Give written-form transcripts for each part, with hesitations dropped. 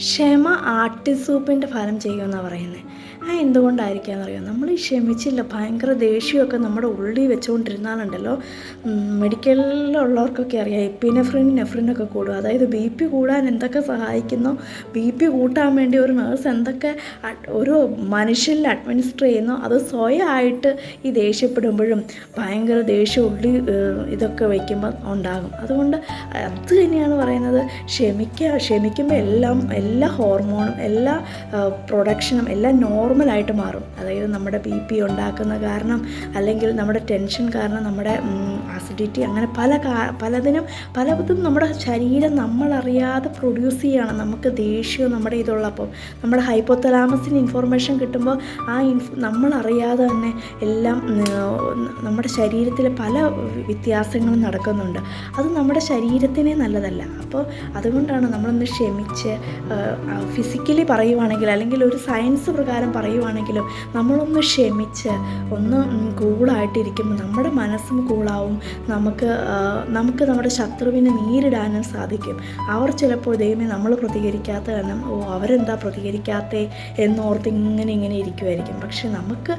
ക്ഷമ ആട്ടിസൂപ്പിൻ്റെ ഫലം ചെയ്യുമെന്നാണ് പറയുന്നത്. എന്തുകൊണ്ടായിരിക്കാമെന്നറിയാം, നമ്മൾ ഈ ക്ഷമിച്ചില്ല ഭയങ്കര ദേഷ്യമൊക്കെ നമ്മുടെ ഉള്ളിൽ വെച്ചുകൊണ്ടിരുന്നാലുണ്ടല്ലോ, മെഡിക്കലിലുള്ളവർക്കൊക്കെ അറിയാം നെഫ്രിനൊക്കെ കൂടും. അതായത് ബി പി കൂടാൻ എന്തൊക്കെ സഹായിക്കുന്നോ, ബി പി കൂട്ടാൻ വേണ്ടി ഒരു നേഴ്സ് എന്തൊക്കെ ഒരു മനുഷ്യനിൽ അഡ്മിനിസ്റ്റർ ചെയ്യുന്നോ, അത് സ്വയമായിട്ട് ഈ ദേഷ്യപ്പെടുമ്പോഴും ഭയങ്കര ദേഷ്യം ഉള്ളിൽ ഇതൊക്കെ വയ്ക്കുമ്പോൾ ഉണ്ടാകും. അതുകൊണ്ട് അത് തന്നെയാണ് പറയുന്നത്, ക്ഷമിക്കുമ്പോൾ എല്ലാ ഹോർമോണും എല്ലാ പ്രൊഡക്ഷനും എല്ലാം നോർമലായിട്ട് മാറും. അതായത് നമ്മുടെ ബി പി ഉണ്ടാക്കുന്ന കാരണം, അല്ലെങ്കിൽ നമ്മുടെ ടെൻഷൻ കാരണം നമ്മുടെ ആസിഡിറ്റി, അങ്ങനെ പലതും നമ്മുടെ ശരീരം നമ്മളറിയാതെ പ്രൊഡ്യൂസ് ചെയ്യുകയാണ്. നമുക്ക് ദേഷ്യവും നമ്മുടെ ഇതുള്ളപ്പോൾ നമ്മുടെ ഹൈപ്പോതലാമസിന് ഇൻഫോർമേഷൻ കിട്ടുമ്പോൾ നമ്മളറിയാതെ തന്നെ എല്ലാം നമ്മുടെ ശരീരത്തിൽ പല വ്യത്യാസങ്ങളും നടക്കുന്നുണ്ട്. അത് നമ്മുടെ ശരീരത്തിനെ നല്ലതല്ല. അപ്പോൾ അതുകൊണ്ടാണ് നമ്മളൊന്ന് ക്ഷമിച്ച്, ഫിസിക്കലി പറയുവാണെങ്കിൽ അല്ലെങ്കിൽ ഒരു സയൻസ് പ്രകാരം പറയുവാണെങ്കിലും നമ്മളൊന്ന് ക്ഷമിച്ച് ഒന്ന് കൂളായിട്ടിരിക്കുമ്പോൾ നമ്മുടെ മനസ്സും കൂളാവും. നമുക്ക് നമ്മുടെ ശത്രുവിനെ നേരിടാനും സാധിക്കും. അവർ ചിലപ്പോൾ ദൈവമേ നമ്മൾ പ്രതികരിക്കാത്ത കാരണം അവരെന്താ പ്രതികരിക്കാത്തേ എന്നോർത്ത് ഇങ്ങനെ ഇരിക്കുമായിരിക്കും. പക്ഷെ നമുക്ക്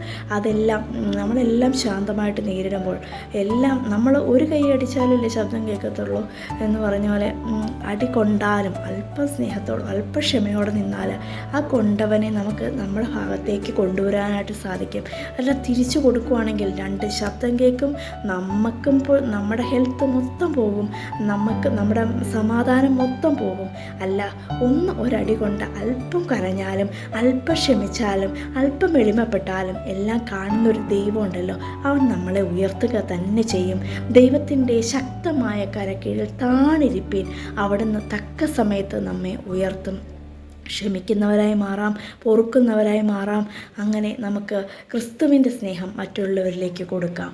നമ്മളെല്ലാം ശാന്തമായിട്ട് നേരിടുമ്പോൾ എല്ലാം നമ്മൾ ഒരു കൈ അടിച്ചാലല്ലേ ശബ്ദം കേൾക്കത്തുള്ളൂ എന്ന് പറഞ്ഞ പോലെ, അടി കൊണ്ടാലും അല്പം സ്നേഹത്തോടെ അല്പം ക്ഷമയോടെ നിന്നാൽ ആ കൊണ്ടവനെ നമുക്ക് നമ്മുടെ ഭാഗത്തേക്ക് കൊണ്ടുവരാനായിട്ട് സാധിക്കും. അല്ല തിരിച്ചു കൊടുക്കുവാണെങ്കിൽ രണ്ട് ശബ്ദം കേൾക്കും, നമുക്കും നമ്മുടെ ഹെൽത്ത് മൊത്തം പോകും, നമ്മുടെ സമാധാനം മൊത്തം പോകും. അല്ല ഒരടി കൊണ്ട് അല്പം കരഞ്ഞാലും അല്പം ക്ഷമിച്ചാലും അല്പം എളിമപ്പെട്ടാലും എല്ലാം കാണുന്നൊരു ദൈവമുണ്ടല്ലോ, അവൻ നമ്മളെ ഉയർത്തുക തന്നെ ചെയ്യും. ദൈവത്തിൻ്റെ ശക്തമായ കരക്കീഴിൽ താണിരിപ്പീൻ, അവിടുന്ന് തക്ക സമയത്ത് നമ്മെ ഉയർത്തും. ക്ഷമിക്കുന്നവരായി മാറാം, പൊറുക്കുന്നവരായി മാറാം. അങ്ങനെ നമുക്ക് ക്രിസ്തുവിൻ്റെ സ്നേഹം മറ്റുള്ളവരിലേക്ക് കൊടുക്കാം.